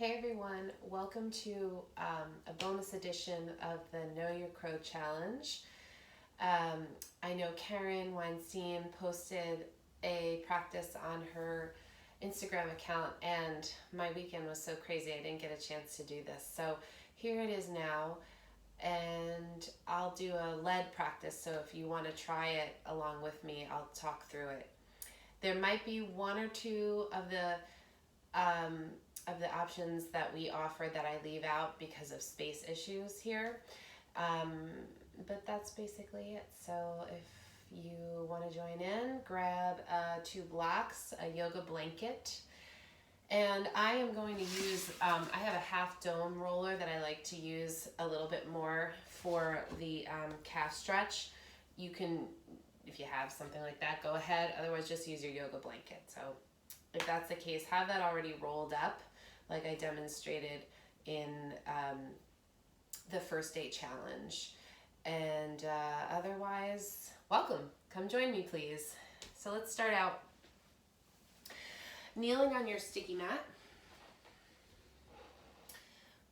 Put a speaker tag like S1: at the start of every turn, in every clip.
S1: Hey everyone, welcome to a bonus edition of the Know Your Crow Challenge. I know Karen Weinstein posted a practice on her Instagram account, and my weekend was so crazy I didn't get a chance to do this. So here it is now, and I'll do a lead practice, so if you want to try it along with me, I'll talk through it. There might be one or two um, of the options that we offer that I leave out because of space issues here. Um, but that's basically it. So if you want to join in, grab 2 blocks, a yoga blanket, and I am going to use, I have a half dome roller that I like to use a little bit more for the calf stretch. You can, if you have something like that, go ahead. Otherwise, just use your yoga blanket. So if that's the case, have that already rolled up like I demonstrated in the first day challenge. And otherwise, welcome. Come join me, please. So let's start out kneeling on your sticky mat,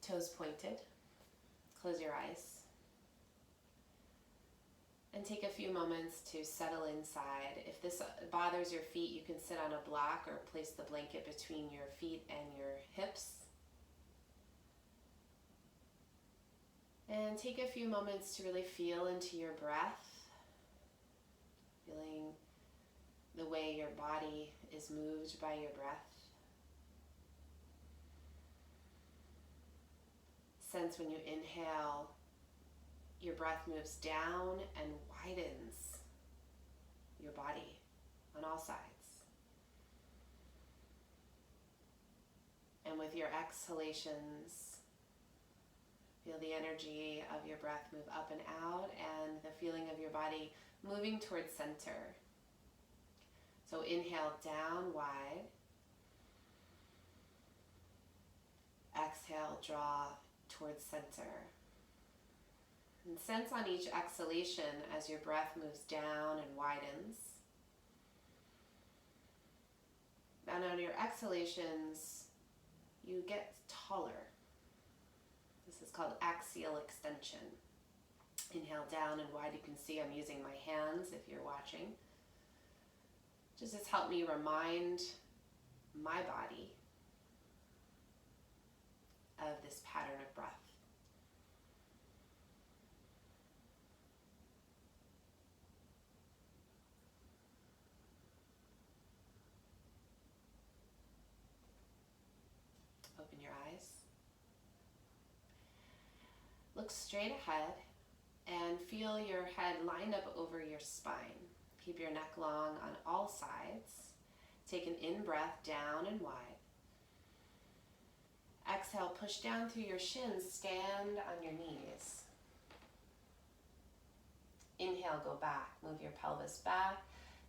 S1: toes pointed. Close your eyes. And take a few moments to settle inside. If this bothers your feet, you can sit on a block or place the blanket between your feet and your hips. And take a few moments to really feel into your breath, feeling the way your body is moved by your breath. Sense when you inhale, your breath moves down and widens your body on all sides. And with your exhalations, feel the energy of your breath move up and out and the feeling of your body moving towards center. So inhale down wide. Exhale, draw towards center. And sense on each exhalation as your breath moves down and widens. And on your exhalations, you get taller. This is called axial extension. Inhale down and wide. You can see I'm using my hands if you're watching. Just has helped me remind my body of this pattern of breath. Open your eyes. Look straight ahead and feel your head lined up over your spine. Keep your neck long on all sides. Take an in-breath down and wide. Exhale, push down through your shins, stand on your knees. Inhale, go back, move your pelvis back.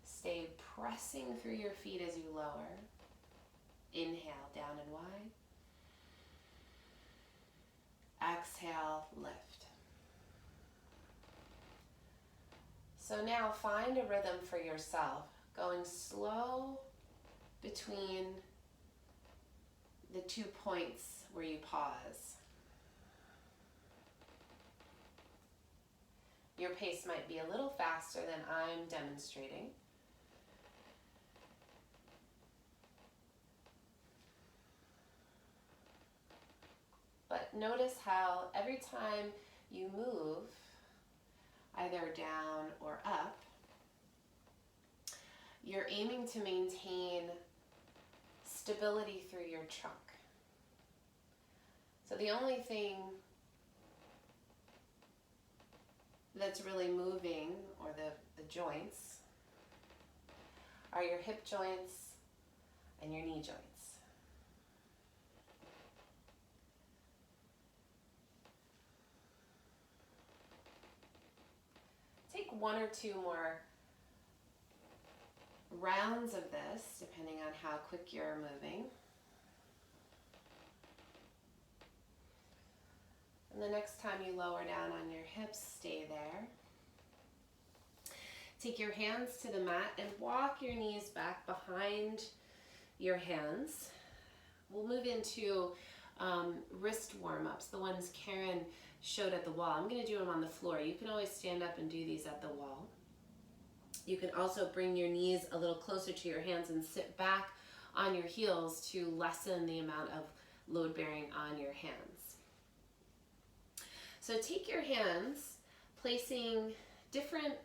S1: Stay pressing through your feet as you lower. Inhale, down and wide. Exhale, lift. So now find a rhythm for yourself, going slow between the 2 points where you pause. Your pace might be a little faster than I'm demonstrating. But notice how every time you move, either down or up, you're aiming to maintain stability through your trunk. So the only thing that's really moving, or the joints, are your hip joints and your knee joints. Take 1 or 2 more rounds of this, depending on how quick you're moving. And the next time you lower down on your hips, stay there. Take your hands to the mat and walk your knees back behind your hands. We'll move into wrist warm-ups, the ones Karen showed at the wall. I'm going to do them on the floor. You can always stand up and do these at the wall. You can also bring your knees a little closer to your hands and sit back on your heels to lessen the amount of load bearing on your hands. So take your hands, placing different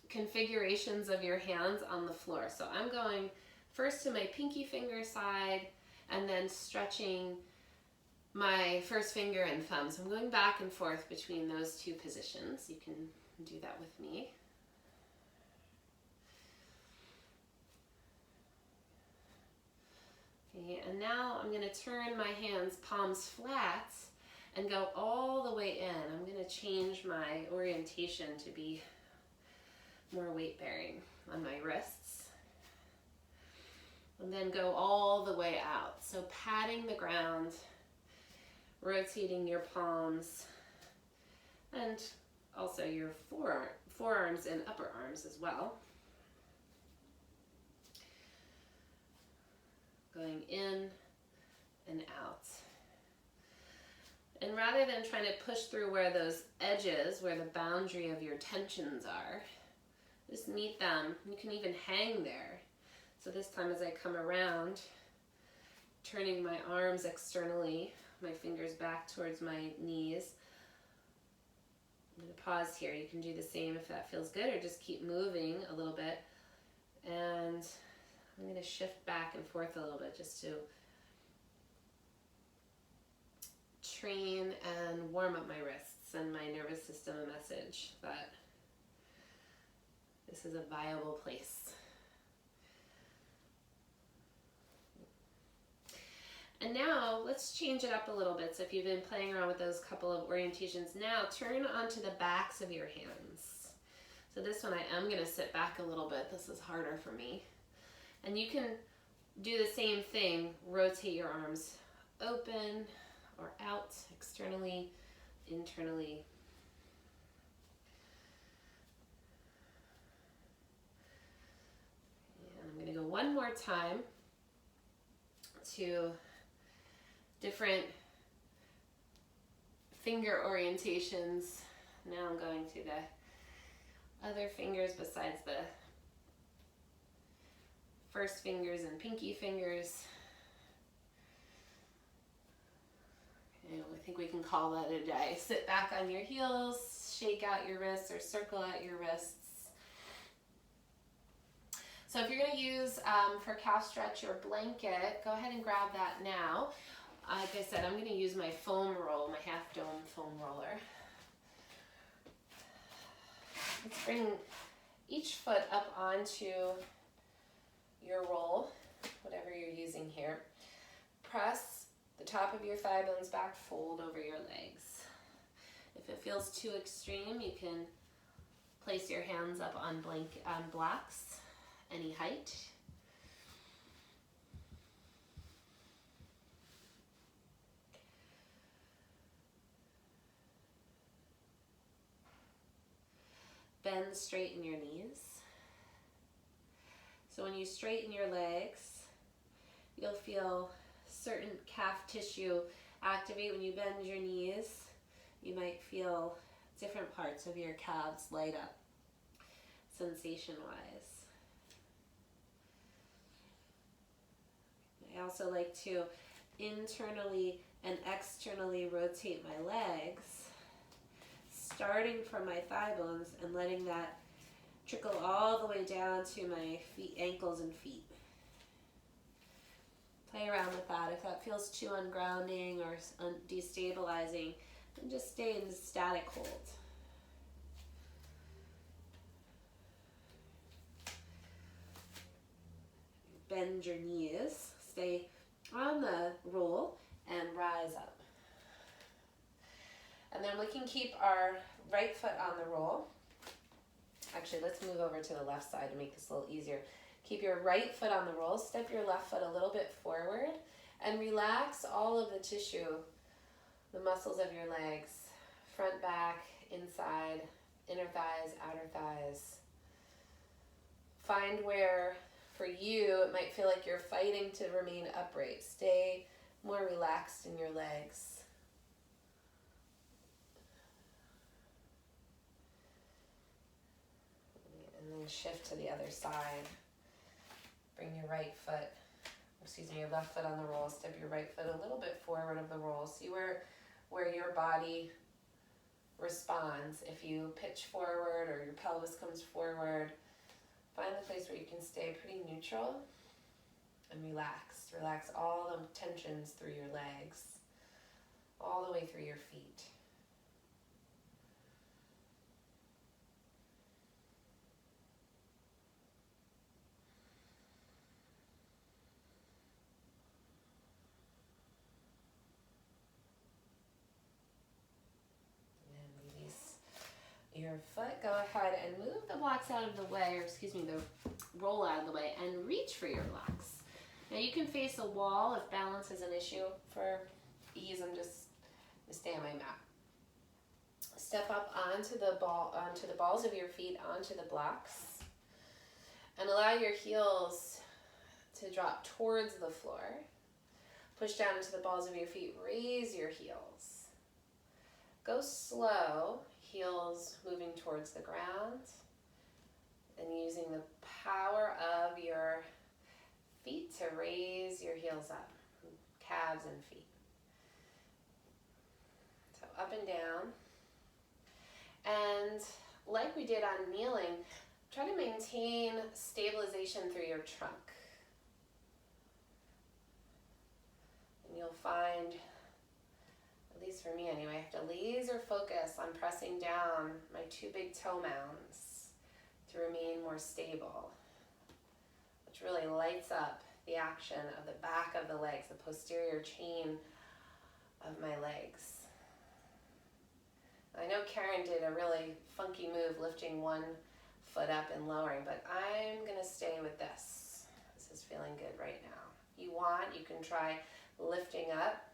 S1: configurations of your hands on the floor. So I'm going first to my pinky finger side and then stretching my first finger and thumb. So I'm going back and forth between those two positions. You can do that with me. Okay, and now I'm going to turn my hands palms flat and go all the way in. I'm going to change my orientation to be more weight bearing on my wrists. And then go all the way out. So patting the ground, rotating your palms, and also your forearms and upper arms as well. Going in and out. And rather than trying to push through where those edges, where the boundary of your tensions are, just meet them. You can even hang there. So this time as I come around, turning my arms externally, my fingers back towards my knees. I'm going to pause here. You can do the same if that feels good, or just keep moving a little bit. And I'm going to shift back and forth a little bit just to train and warm up my wrists, send my nervous system a message that this is a viable place. And now let's change it up a little bit. So if you've been playing around with those couple of orientations, now turn onto the backs of your hands. So this one I am going to sit back a little bit. This is harder for me. And you can do the same thing. Rotate your arms open or out, externally, internally. And I'm going to go one more time to different finger orientations. Now I'm going to the other fingers besides the first fingers and pinky fingers. And I think we can call that a day. Sit back on your heels, shake out your wrists or circle out your wrists. So if you're going to use, for calf stretch, your blanket, go ahead and grab that now. Like I said, I'm going to use my foam roll, my half dome foam roller. Let's bring each foot up onto your roll, whatever you're using here. Press the top of your thigh bones back, fold over your legs. If it feels too extreme, you can place your hands up on blocks, any height. Bend, straighten your knees. So when you straighten your legs, you'll feel certain calf tissue activate. When you bend your knees, you might feel different parts of your calves light up, sensation-wise. I also like to internally and externally rotate my legs, starting from my thigh bones and letting that trickle all the way down to my feet, ankles and feet. Play around with that. If that feels too ungrounding or destabilizing, then just stay in static hold. Bend your knees, stay on the roll and rise up. And then we can keep our right foot on the roll. Actually, let's move over to the left side to make this a little easier. Keep your right foot on the roll, step your left foot a little bit forward, and relax all of the tissue, the muscles of your legs, front, back, inside, inner thighs, outer thighs. Find where, for you, it might feel like you're fighting to remain upright. Stay more relaxed in your legs. And then shift to the other side. Bring your your left foot on the roll. Step your right foot a little bit forward of the roll. See where your body responds. If you pitch forward or your pelvis comes forward, find the place where you can stay pretty neutral and relaxed. Relax all the tensions through your legs, all the way through your feet. Your foot, go ahead and move the blocks out of the way, or excuse me, the roll out of the way, and reach for your blocks. Now you can face a wall if balance is an issue. For ease, I'm just going to stay on my mat. Step up onto the balls of your feet, onto the blocks, and allow your heels to drop towards the floor. Push down into the balls of your feet, raise your heels. Go slow. Heels moving towards the ground, and using the power of your feet to raise your heels up, calves and feet. So up and down. And like we did on kneeling, try to maintain stabilization through your trunk. And you'll find, at least for me anyway, I have to laser focus on pressing down my two big toe mounds to remain more stable, which really lights up the action of the back of the legs, the posterior chain of my legs. I know Karen did a really funky move lifting one foot up and lowering, but I'm gonna stay with this. This is feeling good right now. If you want, you can try lifting up,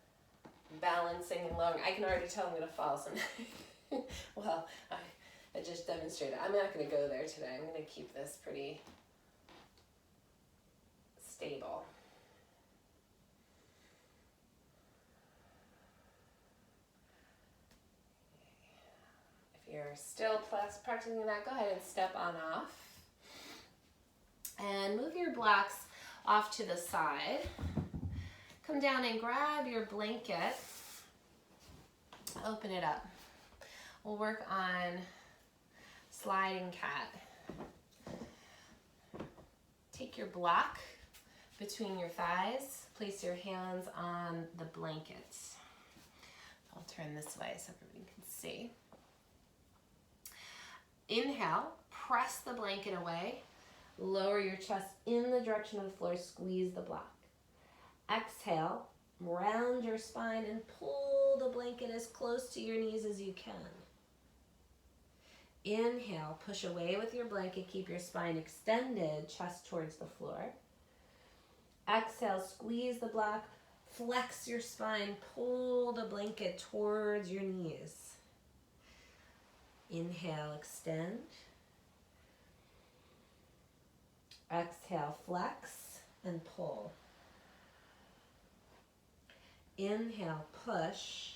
S1: balancing and lowering. I can already tell I'm going to fall someday. Well, I just demonstrated. I'm not going to go there today. I'm going to keep this pretty stable. If you're still practicing that, go ahead and step on off. And move your blocks off to the side. Come down and grab your blanket, open it up. We'll work on sliding cat. Take your block between your thighs, place your hands on the blanket. I'll turn this way so everybody can see. Inhale, press the blanket away, lower your chest in the direction of the floor, squeeze the block. Exhale, round your spine and pull the blanket as close to your knees as you can. Inhale, push away with your blanket, keep your spine extended, chest towards the floor. Exhale, squeeze the block, flex your spine, pull the blanket towards your knees. Inhale, extend. Exhale, flex and pull. Inhale, push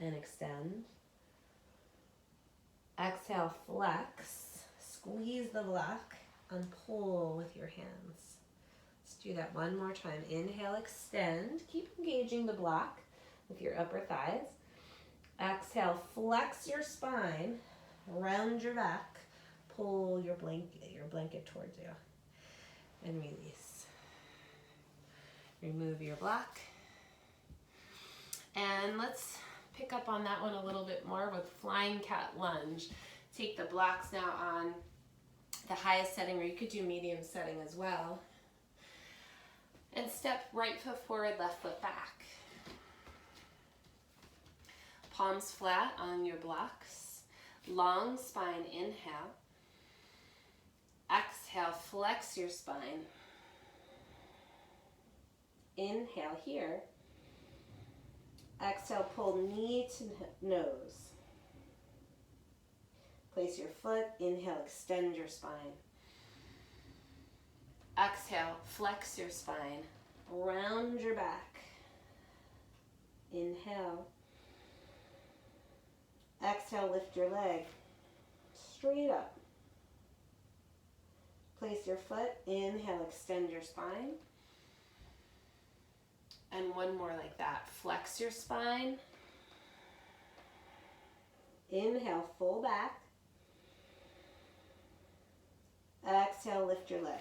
S1: and extend. Exhale, flex, squeeze the block and pull with your hands. Let's do that one more time. Inhale, extend. Keep engaging the block with your upper thighs. Exhale, flex your spine, round your back, pull your blanket towards you, and release. Remove your block. And let's pick up on that one a little bit more with flying cat lunge. Take the blocks now on the highest setting, or you could do medium setting as well. And step right foot forward, left foot back. Palms flat on your blocks. Long spine, inhale. Exhale, flex your spine. Inhale here. Exhale, pull knee to nose. Place your foot, inhale, extend your spine. Exhale, flex your spine, round your back.
S2: Inhale. Exhale, lift your leg straight up. Place your foot. Inhale, extend your spine.
S1: And one more like that. Flex your spine.
S2: Inhale, full back. Exhale, lift your leg.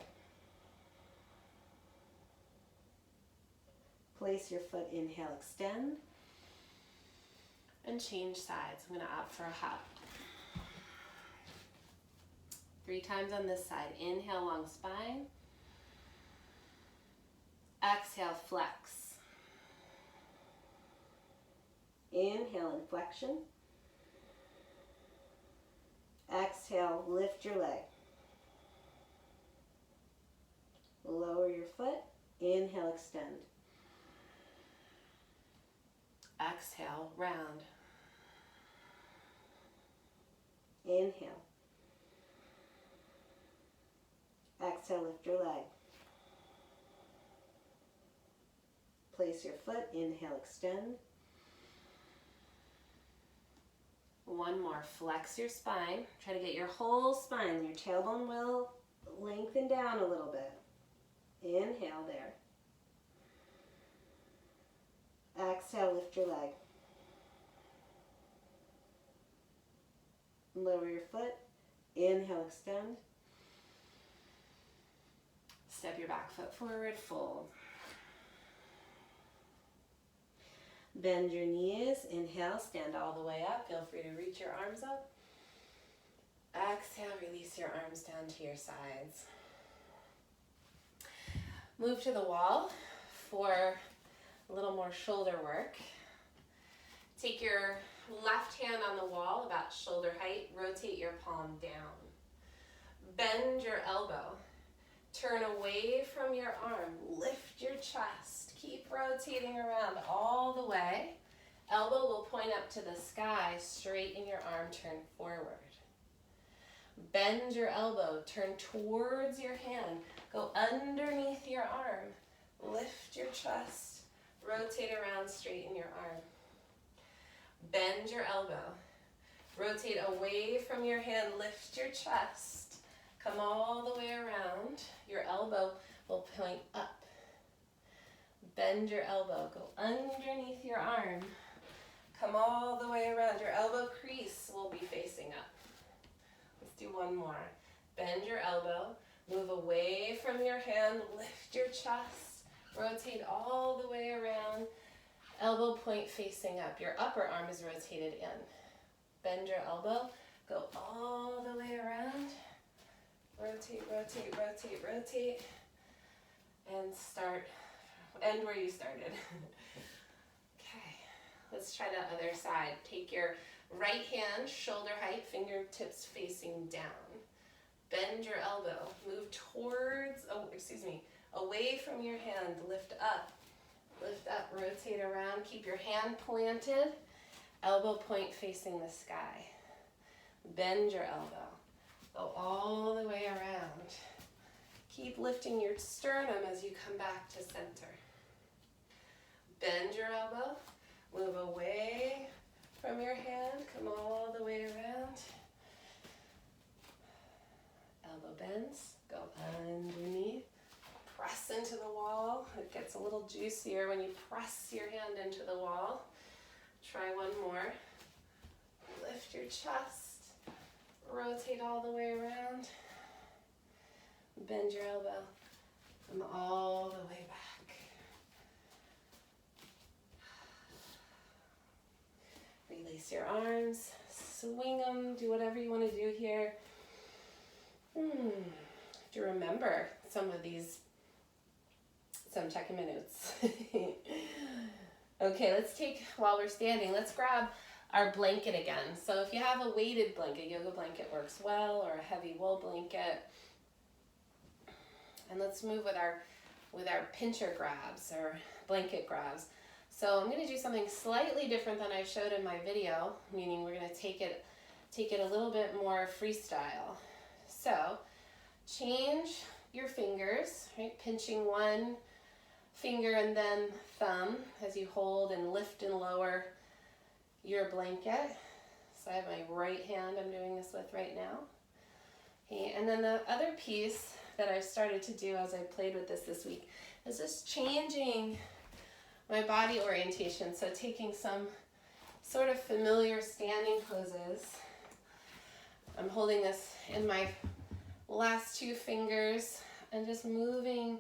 S2: Place your foot. Inhale, extend.
S1: And change sides. I'm going to opt for a hop. 3 times on this side. Inhale, long spine. Exhale, flex.
S2: Inhale, inflection. Exhale, lift your leg. Lower your foot. Inhale, extend.
S1: Exhale, round.
S2: Inhale. Exhale, lift your leg. Place your foot. Inhale, extend.
S1: One more. Flex your spine. Try to get your whole spine.
S2: Your tailbone will lengthen down a little bit. Inhale there. Exhale, lift your leg. Lower your foot. Inhale, extend.
S1: Step your back foot forward, fold.
S2: Bend your knees. Inhale,
S1: Stand all the way up. Feel free to reach your arms up. Exhale, release your arms down to your sides. Move to the wall for a little more shoulder work. Take your left hand on the wall, about shoulder height. Rotate your palm down. Bend your elbow. Turn away from your arm. Lift your chest. Keep rotating around all the way. Elbow will point up to the sky. Straighten your arm. Turn forward. Bend your elbow. Turn towards your hand. Go underneath your arm. Lift your chest. Rotate around. Straighten your arm. Bend your elbow. Rotate away from your hand. Lift your chest. Come all the way around. Your elbow will point up. Bend your elbow. Go underneath your arm. Come all the way around. Your elbow crease will be facing up. Let's do one more. Bend your elbow. Move away from your hand. Lift your chest. Rotate all the way around. Elbow point facing up. Your upper arm is rotated in. Bend your elbow. Go all the way around. Rotate, rotate, rotate, rotate. And start, end where you started. Okay, let's try the other side. Take your right hand, shoulder height, fingertips facing down. Bend your elbow. Move towards, away from your hand. Lift up, rotate around. Keep your hand planted. Elbow point facing the sky. Bend your elbow. Go all the way around. Keep lifting your sternum as you come back to center. Bend your elbow. Move away from your hand. Come all the way around. Elbow bends. Go underneath. Press into the wall. It gets a little juicier when you press your hand into the wall. Try one more. Lift your chest. Rotate all the way around. Bend your elbow. Come all the way back. Release your arms. Swing them. Do whatever you want to do here. To remember some of these, some check-in minutes. Okay, let's take, while we're standing, let's grab our blanket again. So if you have a weighted blanket, yoga blanket works well, or a heavy wool blanket. And let's move with our pincher grabs or blanket grabs. So I'm going to do something slightly different than I showed in my video, meaning we're going to take it a little bit more freestyle. So change your fingers, right? Pinching one finger and then thumb as you hold and lift and lower your blanket. So I have my right hand I'm doing this with right now. Okay, and then the other piece that I've started to do as I played with this week is just changing my body orientation. So taking some sort of familiar standing poses. I'm holding this in my last two fingers and just moving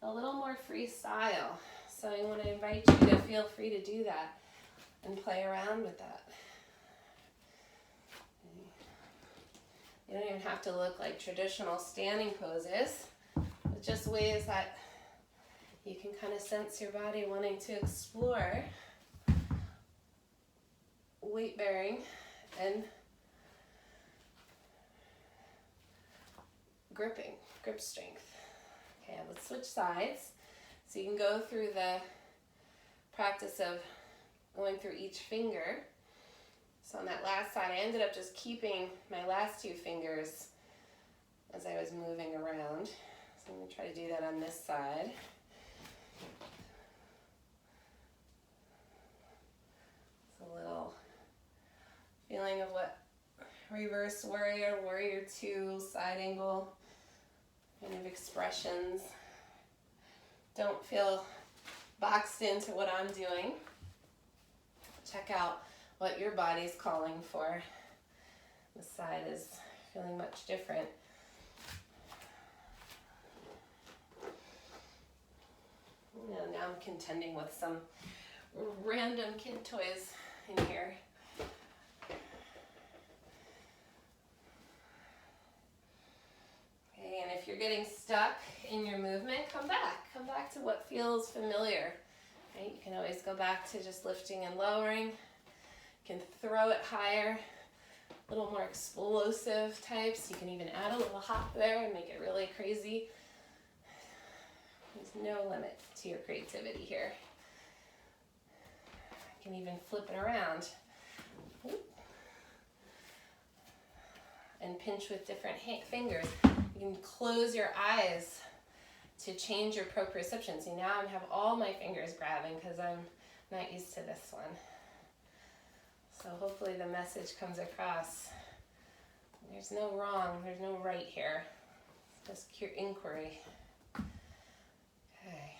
S1: a little more freestyle. So I want to invite you to feel free to do that and play around with that. You don't even have to look like traditional standing poses, but just ways that you can kind of sense your body wanting to explore weight bearing and grip strength. Okay, let's switch sides. So you can go through the practice of going through each finger. So on that last side, I ended up just keeping my last two fingers as I was moving around. So I'm going to try to do that on this side. It's a little feeling of what reverse warrior, warrior two, side angle kind of expressions. Don't feel boxed into what I'm doing. Check out what your body's calling for. This side is feeling much different. Now I'm contending with some random kid toys in here. Okay, and if you're getting stuck in your movement, come back to what feels familiar. Right? You can always go back to just lifting and lowering. You can throw it higher, a little more explosive types. You can even add a little hop there and make it really crazy. There's no limit to your creativity here. You can even flip it around. And pinch with different fingers. You can close your eyes to change your proprioception. See, now I have all my fingers grabbing because I'm not used to this one. So hopefully the message comes across. There's no wrong, there's no right here. It's just pure inquiry. Okay.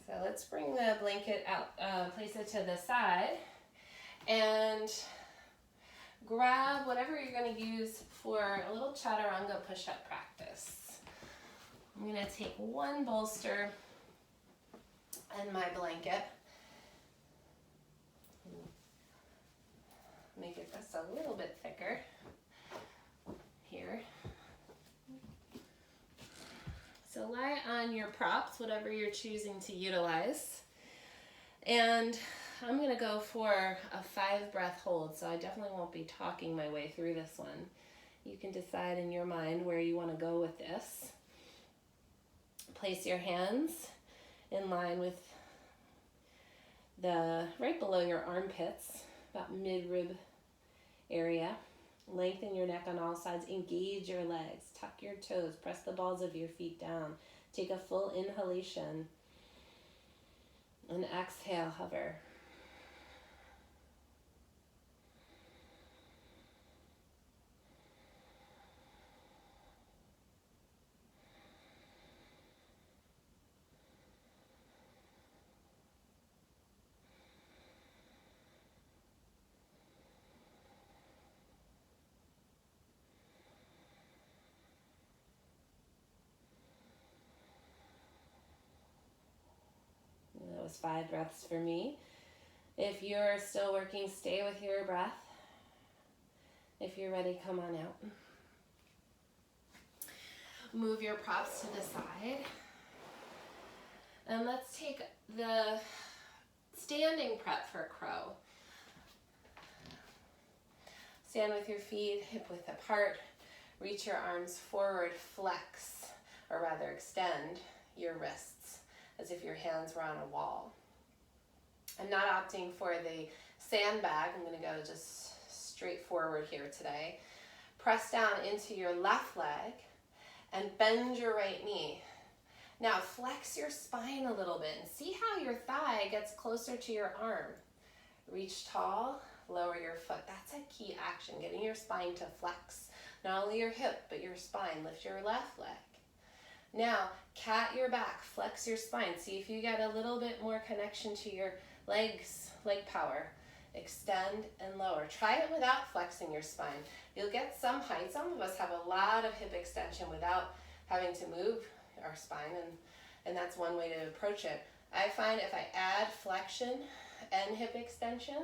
S1: So let's bring the blanket out, place it to the side, and grab whatever you're going to use for a little chaturanga push-up practice. I'm going to take one bolster and my blanket. Make it just a little bit thicker here. So lie on your props, whatever you're choosing to utilize. And I'm going to go for a 5-breath hold, so I definitely won't be talking my way through this one. You can decide in your mind where you want to go with this. Place your hands in line with right below your armpits, about mid-rib area. Lengthen your neck on all sides. Engage your legs. Tuck your toes. Press the balls of your feet down. Take a full inhalation. And exhale, hover. That was 5 breaths for me. If you're still working, stay with your breath. If you're ready, come on out. Move your props to the side. And let's take the standing prep for crow. Stand with your feet hip width apart. Reach your arms forward, flex, or rather extend your wrists as if your hands were on a wall. I'm not opting for the sandbag. I'm going to go just straight forward here today. Press down into your left leg and bend your right knee Now flex your spine a little bit and see how your thigh gets closer to your arm. Reach tall, lower your foot. That's a key action, getting your spine to flex. Not only your hip, but your spine. Lift your left leg. Now, cat your back, flex your spine. See if you get a little bit more connection to your legs, leg power. Extend and lower. Try it without flexing your spine. You'll get some height. Some of us have a lot of hip extension without having to move our spine, and that's one way to approach it. I find if I add flexion and hip extension,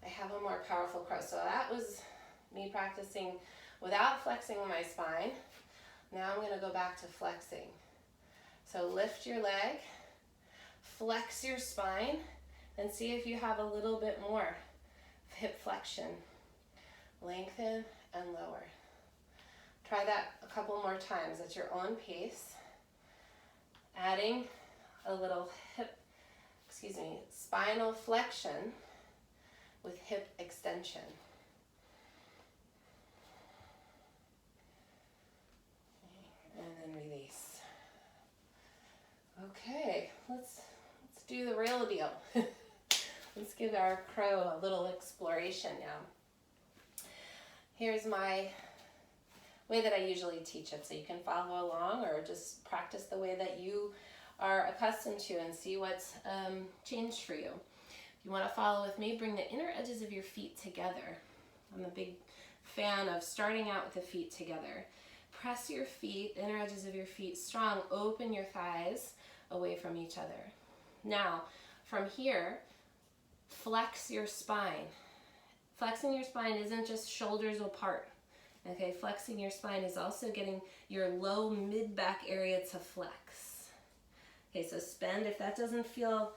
S1: I have a more powerful crow. So that was me practicing without flexing my spine. Now I'm going to go back to flexing. So lift your leg, flex your spine, and see if you have a little bit more hip flexion. Lengthen and lower. Try that a couple more times at your own pace. Adding a little spinal flexion with hip extension. And then release. Okay, let's do the real deal. Let's give our crow a little exploration now. Here's my way that I usually teach it, so you can follow along or just practice the way that you are accustomed to and see what's changed for you. If you want to follow with me, bring the inner edges of your feet together. I'm a big fan of starting out with the feet together. Press your feet, inner edges of your feet strong. Open your thighs away from each other. Now, from here, flex your spine. Flexing your spine isn't just shoulders apart. Okay, flexing your spine is also getting your low mid-back area to flex. Okay, so spend, if that doesn't feel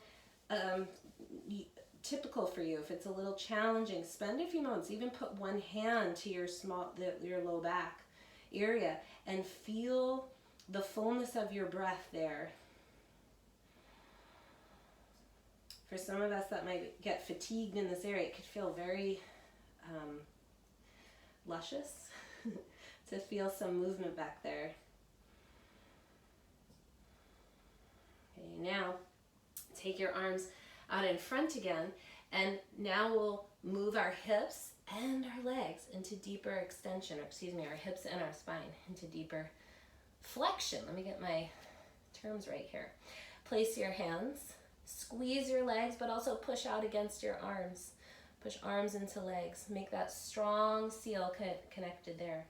S1: typical for you, if it's a little challenging, spend a few moments. Even put one hand to your your low back area and feel the fullness of your breath there. For some of us that might get fatigued in this area, it could feel very luscious to feel some movement back there. Okay, now take your arms out in front again, and now we'll move our hips and our legs into deeper extension, our hips and our spine into deeper flexion. Let me get my terms right here. Place your hands, squeeze your legs, but also push out against your arms. Push arms into legs. Make that strong seal connected there.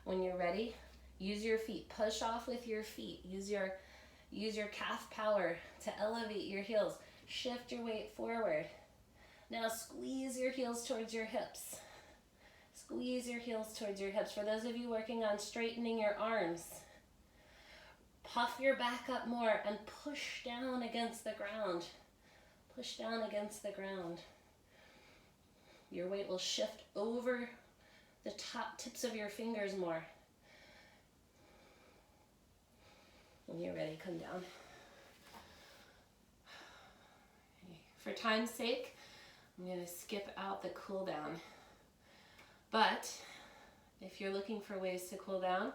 S1: When you're ready, use your feet. Push off with your feet. Use your calf power to elevate your heels. Shift your weight forward. Now squeeze your heels towards your hips. Squeeze your heels towards your hips. For those of you working on straightening your arms, puff your back up more and push down against the ground. Push down against the ground. Your weight will shift over the top tips of your fingers more. When you're ready, come down. For time's sake, I'm going to skip out the cool down. But if you're looking for ways to cool down,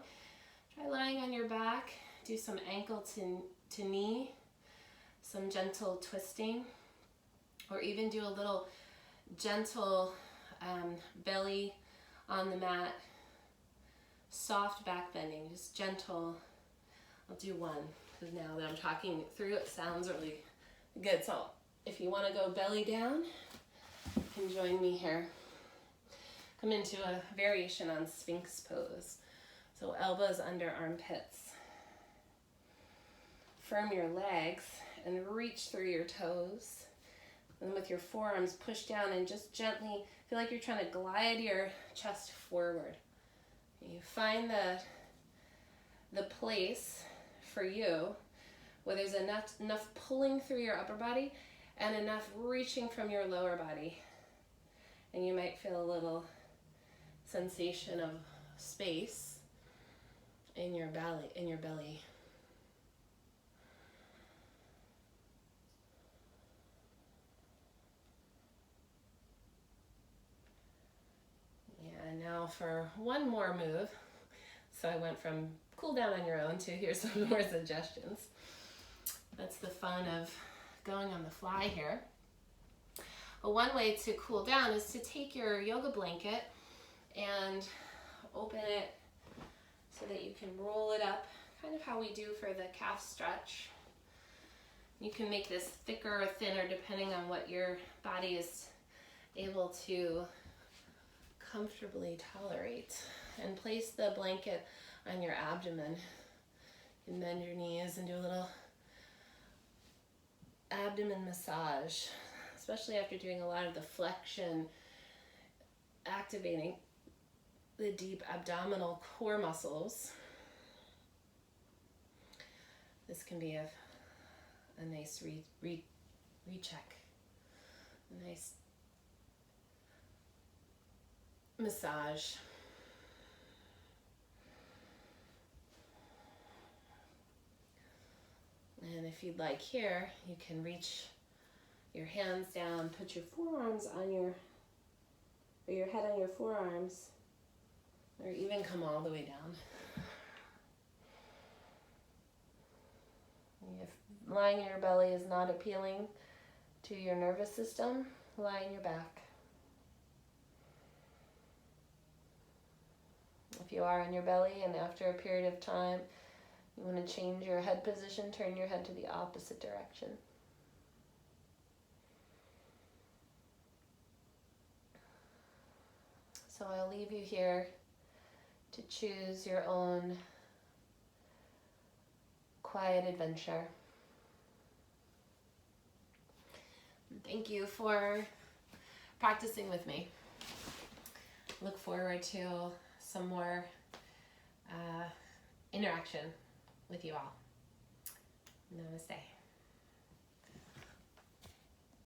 S1: try lying on your back. Do some ankle to knee, some gentle twisting, or even do a little gentle belly on the mat, soft back bending, just gentle. I'll do one, because now that I'm talking through it sounds really good. So if you want to go belly down, you can join me here. Come into a variation on Sphinx pose. So elbows under armpits. Firm your legs and reach through your toes. And with your forearms, push down and just gently feel like you're trying to glide your chest forward. You find the place for you where there's enough pulling through your upper body and enough reaching from your lower body. And you might feel a little sensation of space in your belly. Yeah, now for one more move. So I went from cool down on your own to here's some more suggestions. That's the fun of going on the fly here. But one way to cool down is to take your yoga blanket and open it so that you can roll it up, kind of how we do for the calf stretch. You can make this thicker or thinner depending on what your body is able to comfortably tolerate. And place the blanket on your abdomen. You can bend your knees and do a little abdomen massage, especially after doing a lot of the flexion, activating the deep abdominal core muscles. This can be a nice recheck, a nice massage. And if you'd like here, you can reach your hands down, put your forearms on your head on your forearms, or even come all the way down. If lying in your belly is not appealing to your nervous system, lie on your back. If you are on your belly and after a period of time you want to change your head position, turn your head to the opposite direction. So I'll leave you here to choose your own quiet adventure. Thank you for practicing with me. Look forward to some more interaction with you all. Namaste.